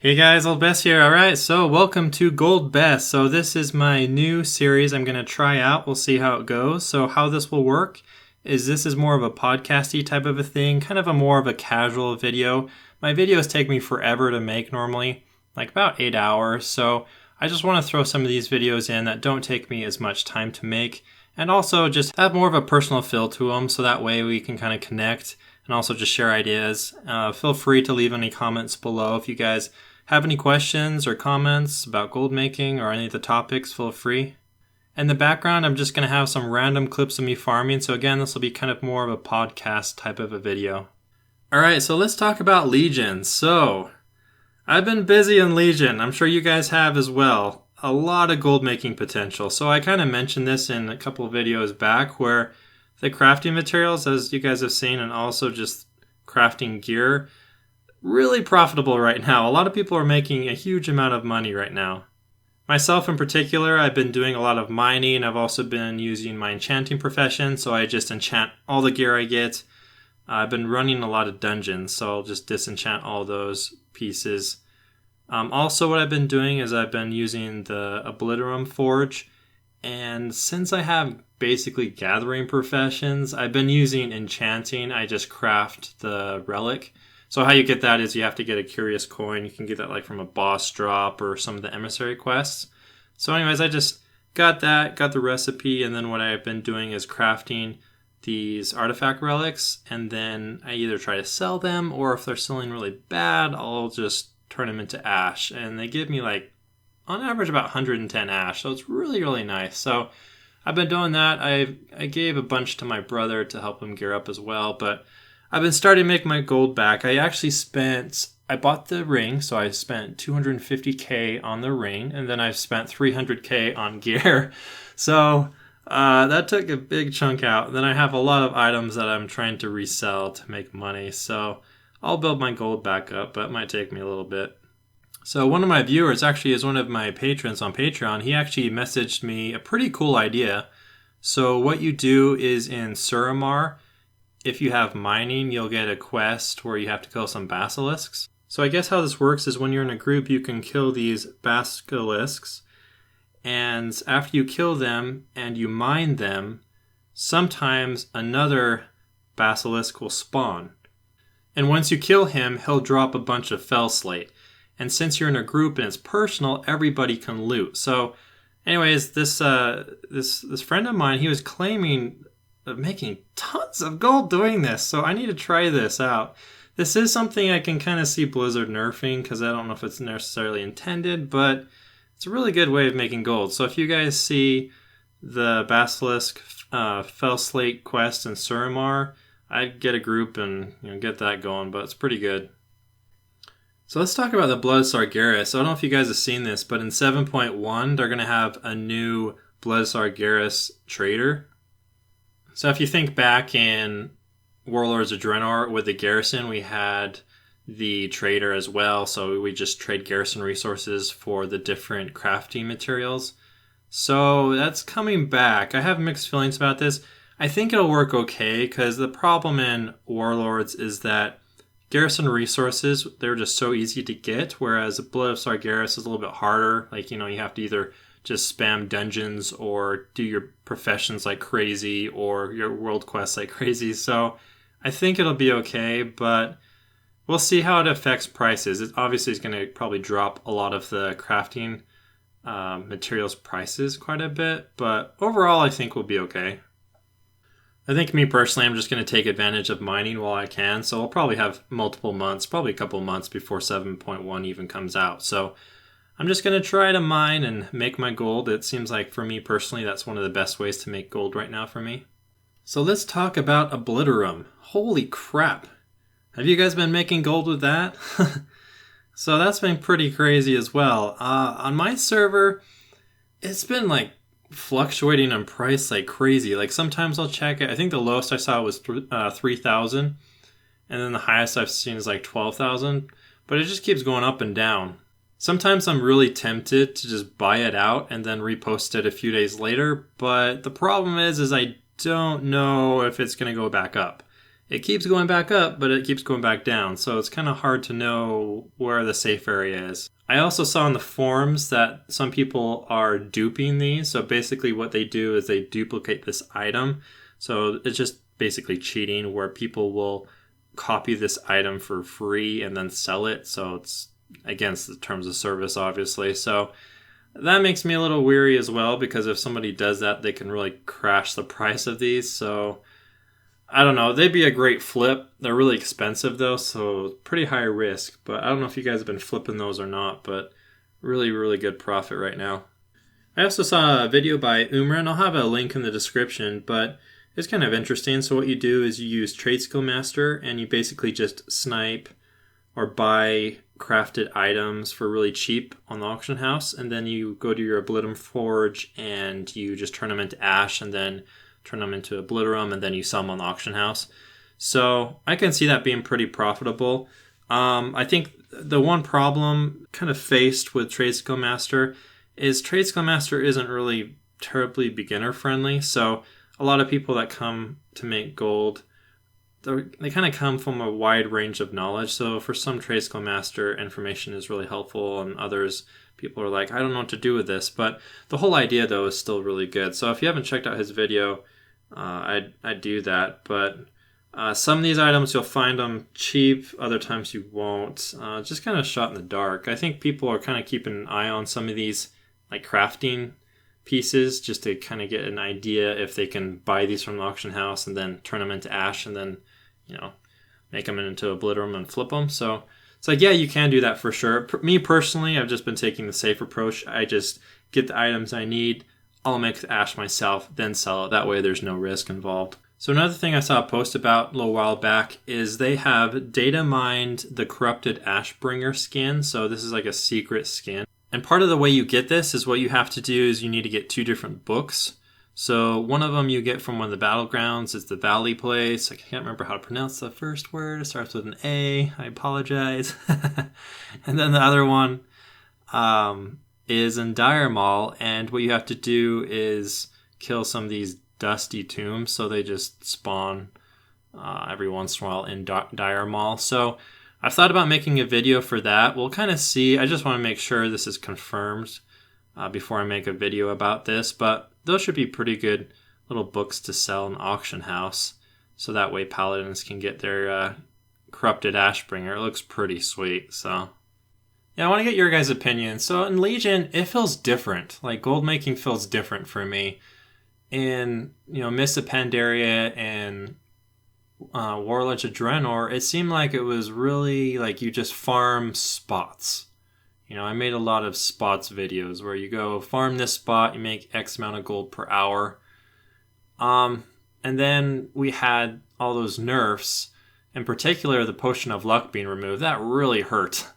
Hey guys, Oldbess here. Alright, so welcome to Goldbess. So this is my new series I'm going to try out. We'll see how it goes. So how this will work is this is more of a podcasty type of a thing, kind of a more of a casual video. My videos take me forever to make normally, like about 8 hours. So I just want to throw some of these videos in that don't take me as much time to make and also just have more of a personal feel to them so that way we can kind of connect and also just share ideas. Feel free to leave any comments below if you guys have any questions or comments about gold making or any of the topics, feel free. In the background, I'm just going to have some random clips of me farming. So again, this will be kind of more of a podcast type of a video. All right, so let's talk about Legion. So I've been busy in Legion. I'm sure you guys have as well. A lot of gold making potential. So I kind of mentioned this in a couple of videos back where the crafting materials, as you guys have seen, and also just crafting gear, really profitable right now. A lot of people are making a huge amount of money right now. Myself in particular, I've been doing a lot of mining. I've also been using my enchanting profession, so I just enchant all the gear I get. I've been running a lot of dungeons, so I'll just disenchant all those pieces. Also, what I've been doing is I've been using the Obliterum forge, and since I have basically gathering professions, I've been using enchanting. I just craft the relic. So how you get that is you have to get a curious coin. You can get that like from a boss drop or some of the emissary quests. So anyways, I just got that, got the recipe, and then what I've been doing is crafting these artifact relics, and then I either try to sell them, or if they're selling really bad, I'll just turn them into ash. And they give me like, on average, about 110 ash, so it's really, really nice. So I've been doing that. I gave a bunch to my brother to help him gear up as well, but I've been starting to make my gold back. I bought the ring, so I spent 250k on the ring, and then I've spent 300k on gear. So that took a big chunk out. Then I have a lot of items that I'm trying to resell to make money. So I'll build my gold back up, but it might take me a little bit. So one of my viewers actually is one of my patrons on Patreon. He actually messaged me a pretty cool idea. So what you do is in Suramar, if you have mining, you'll get a quest where you have to kill some basilisks. So I guess how this works is when you're in a group, you can kill these basilisks. And after you kill them and you mine them, sometimes another basilisk will spawn. And once you kill him, he'll drop a bunch of Felslate. And since you're in a group and it's personal, everybody can loot. So anyways, this friend of mine, he was claiming of making tons of gold doing this, so I need to try this out. This is something I can kind of see Blizzard nerfing because I don't know if it's necessarily intended, but it's a really good way of making gold. So if you guys see the Basilisk Felslate quest in Suramar, I'd get a group and get that going, but it's pretty good. So let's talk about the Blood of Sargeras. I don't know if you guys have seen this, but in 7.1 they're going to have a new Blood of Sargeras Trader. So if you think back in Warlords of Draenor with the garrison, we had the trader as well. So we just trade garrison resources for the different crafting materials. So that's coming back. I have mixed feelings about this. I think it'll work okay because the problem in Warlords is that garrison resources, they're just so easy to get, whereas Blood of Sargeras is a little bit harder. Like, you have to either just spam dungeons or do your professions like crazy or your world quests like crazy. So I think it'll be okay, but we'll see how it affects prices. It obviously is going to probably drop a lot of the crafting materials prices quite a bit, but overall I think we'll be okay. I think me personally, I'm just going to take advantage of mining while I can. So I'll probably have multiple months, probably a couple months before 7.1 even comes out. So I'm just going to try to mine and make my gold. It seems like for me personally, that's one of the best ways to make gold right now for me. So let's talk about Obliterum. Holy crap. Have you guys been making gold with that? So that's been pretty crazy as well. On my server, it's been like fluctuating in price like crazy. Like sometimes I'll check it. I think the lowest I saw was 3,000. And then the highest I've seen is like 12,000. But it just keeps going up and down. Sometimes I'm really tempted to just buy it out and then repost it a few days later, but the problem is I don't know if it's going to go back up. it keeps going back up, but it keeps going back down. So it's kind of hard to know where the safe area is. I also saw in the forums that some people are duping these. So basically what they do is they duplicate this item. So it's just basically cheating where people will copy this item for free and then sell it. So it's against the terms of service, obviously. So that makes me a little weary as well, because if somebody does that, they can really crash the price of these. So I don't know. They'd be a great flip. They're really expensive though, so pretty high risk. But I don't know if you guys have been flipping those or not, but really, really good profit right now. I also saw a video by Umrentv. I'll have a link in the description, but it's kind of interesting. So what you do is you use Tradeskillmaster and you basically just snipe or buy crafted items for really cheap on the auction house. And then you go to your Obliterum forge and you just turn them into ash and then turn them into Obliterum, and then you sell them on the auction house. So I can see that being pretty profitable. I think the one problem kind of faced with Tradeskillmaster is Tradeskillmaster isn't really terribly beginner friendly. So a lot of people that come to make gold, they kind of come from a wide range of knowledge. So for some Tradeskillmaster, information is really helpful, and others, people are like, I don't know what to do with this. But the whole idea, though, is still really good. So if you haven't checked out his video, I'd do that. But some of these items, you'll find them cheap. Other times you won't. Just kind of shot in the dark. I think people are kind of keeping an eye on some of these like crafting pieces just to kind of get an idea if they can buy these from the auction house and then turn them into ash and then, make them into Obliterum and flip them. So it's like, yeah, you can do that for sure. Me personally, I've just been taking the safe approach. I just get the items I need. I'll make the ash myself, then sell it. That way there's no risk involved. So another thing I saw a post about a little while back is they have data mined the corrupted Ashbringer skin. So this is like a secret skin. And part of the way you get this is what you have to do is you need to get 2 different books. So one of them you get from one of the battlegrounds. It's the Valley place. I can't remember how to pronounce the first word. It starts with an A. I apologize. And then the other one is in Dire Mall, and what you have to do is kill some of these dusty tombs, so they just spawn every once in a while in Dire Mall. So I've thought about making a video for that. We'll kind of see. I just want to make sure this is confirmed before I make a video about this, but those should be pretty good little books to sell in the auction house, so that way paladins can get their corrupted Ashbringer. It looks pretty sweet, so yeah, I want to get your guys' opinion. So in Legion, it feels different. Like gold making feels different for me. In Mists of Pandaria and Warlords of Draenor, it seemed like it was really like you just farm spots. I made a lot of spots videos where you go farm this spot, you make X amount of gold per hour. And then we had all those nerfs, in particular the Potion of Luck being removed. That really hurt.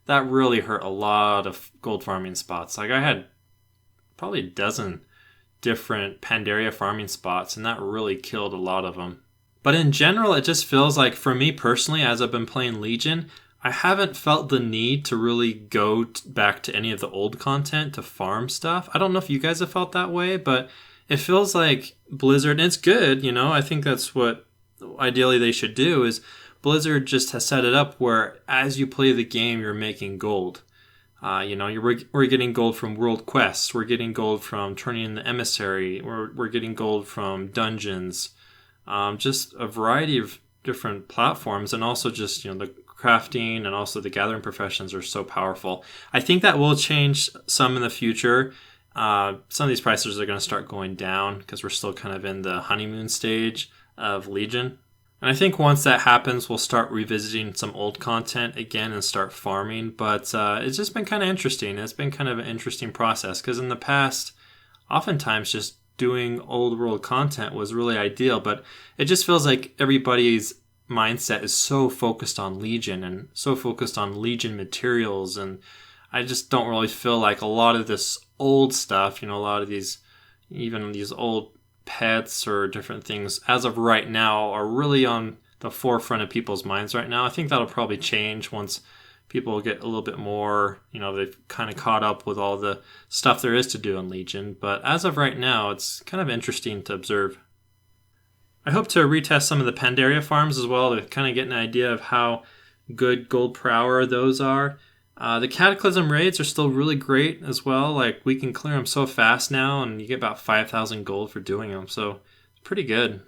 That really hurt a lot of gold farming spots. Like I had probably a dozen different Pandaria farming spots, and that really killed a lot of them. But in general, it just feels like, for me personally, as I've been playing Legion, I haven't felt the need to really go back to any of the old content to farm stuff. I don't know if you guys have felt that way, but it feels like Blizzard, and it's good, I think that's what ideally they should do, is Blizzard just has set it up where as you play the game, you're making gold. We're getting gold from world quests. We're getting gold from turning in the emissary. We're getting gold from dungeons. Just a variety of different platforms, and also just the crafting and also the gathering professions are so powerful. I think that will change some in the future. Some of these prices are going to start going down because we're still kind of in the honeymoon stage of Legion. And I think once that happens, we'll start revisiting some old content again and start farming. But it's just been kind of interesting. It's been kind of an interesting process because in the past, oftentimes just doing old world content was really ideal. But it just feels like everybody's mindset is so focused on Legion and so focused on Legion materials. And I just don't really feel like a lot of this old stuff, a lot of these, even these old pets or different things as of right now are really on the forefront of people's minds right now. I think that'll probably change once people get a little bit more, they've kind of caught up with all the stuff there is to do in Legion. But as of right now, it's kind of interesting to observe. I hope to retest some of the Pandaria farms as well to kind of get an idea of how good gold per hour those are. The Cataclysm raids are still really great as well. Like, we can clear them so fast now, and you get about 5,000 gold for doing them, so it's pretty good.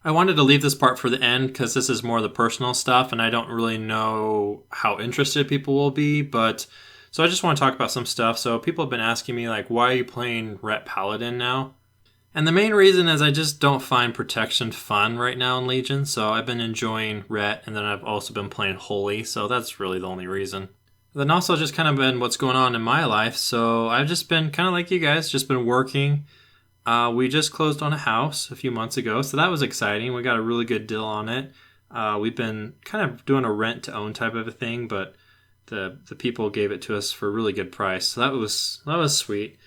I wanted to leave this part for the end because this is more of the personal stuff, and I don't really know how interested people will be, but so I just want to talk about some stuff. So people have been asking me, like, why are you playing Ret Paladin now? And the main reason is I just don't find protection fun right now in Legion, so I've been enjoying Ret, and then I've also been playing Holy, so that's really the only reason. Then also just kind of been what's going on in my life, so I've just been kind of like you guys, just been working. We just closed on a house a few months ago, so that was exciting. We got a really good deal on it. We've been kind of doing a rent-to-own type of a thing, but the people gave it to us for a really good price, so that was sweet.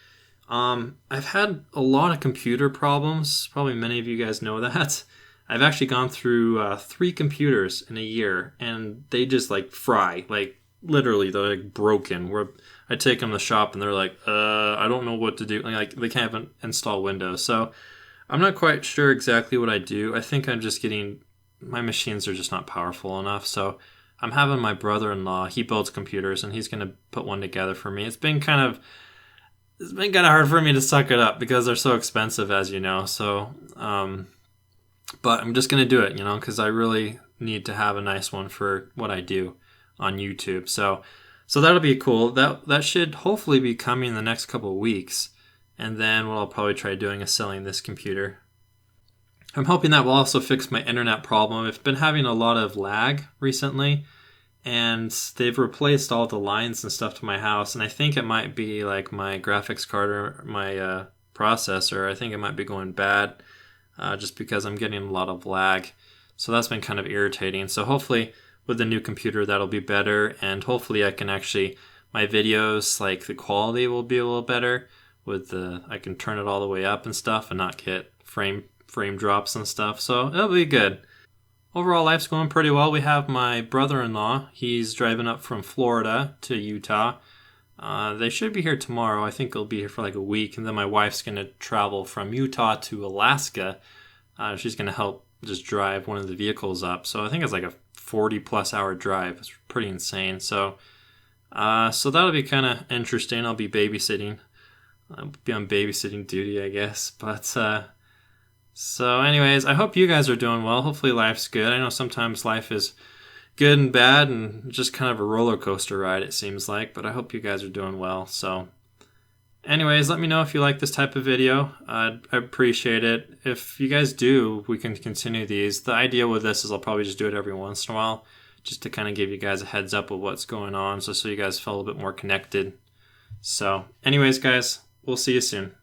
I've had a lot of computer problems. Probably many of you guys know that. I've actually gone through 3 computers in a year, and they just like fry, like literally they're like broken. Where I take them to the shop and they're like, I don't know what to do. Like they can't even install Windows. So I'm not quite sure exactly what I do. I think I'm just getting, my machines are just not powerful enough. So I'm having my brother-in-law, he builds computers and he's going to put one together for me. It's been kind of hard for me to suck it up because they're so expensive, as you know. So, but I'm just going to do it, because I really need to have a nice one for what I do on YouTube. So that'll be cool. That should hopefully be coming in the next couple of weeks. And then what I'll probably try doing is selling this computer. I'm hoping that will also fix my internet problem. I've been having a lot of lag recently, and they've replaced all the lines and stuff to my house. And I think it might be like my graphics card or my processor. I think it might be going bad just because I'm getting a lot of lag. So that's been kind of irritating. So hopefully with the new computer that'll be better, and hopefully I can actually, my videos, like the quality will be a little better with I can turn it all the way up and stuff and not get frame drops and stuff. So it'll be good. Overall, life's going pretty well. We have my brother-in-law. He's driving up from Florida to Utah. They should be here tomorrow. I think they'll be here for like a week. And then my wife's going to travel from Utah to Alaska. She's going to help just drive one of the vehicles up. So I think it's like a 40-plus hour drive. It's pretty insane. So that'll be kind of interesting. I'll be babysitting. I'll be on babysitting duty, I guess. But so anyways, I hope you guys are doing well. Hopefully life's good. I know sometimes life is good and bad and just kind of a roller coaster ride, it seems like. But I hope you guys are doing well. So anyways, let me know if you like this type of video. I appreciate it. If you guys do, we can continue these. The idea with this is I'll probably just do it every once in a while, just to kind of give you guys a heads up of what's going on, so you guys feel a bit more connected. So anyways, guys, we'll see you soon.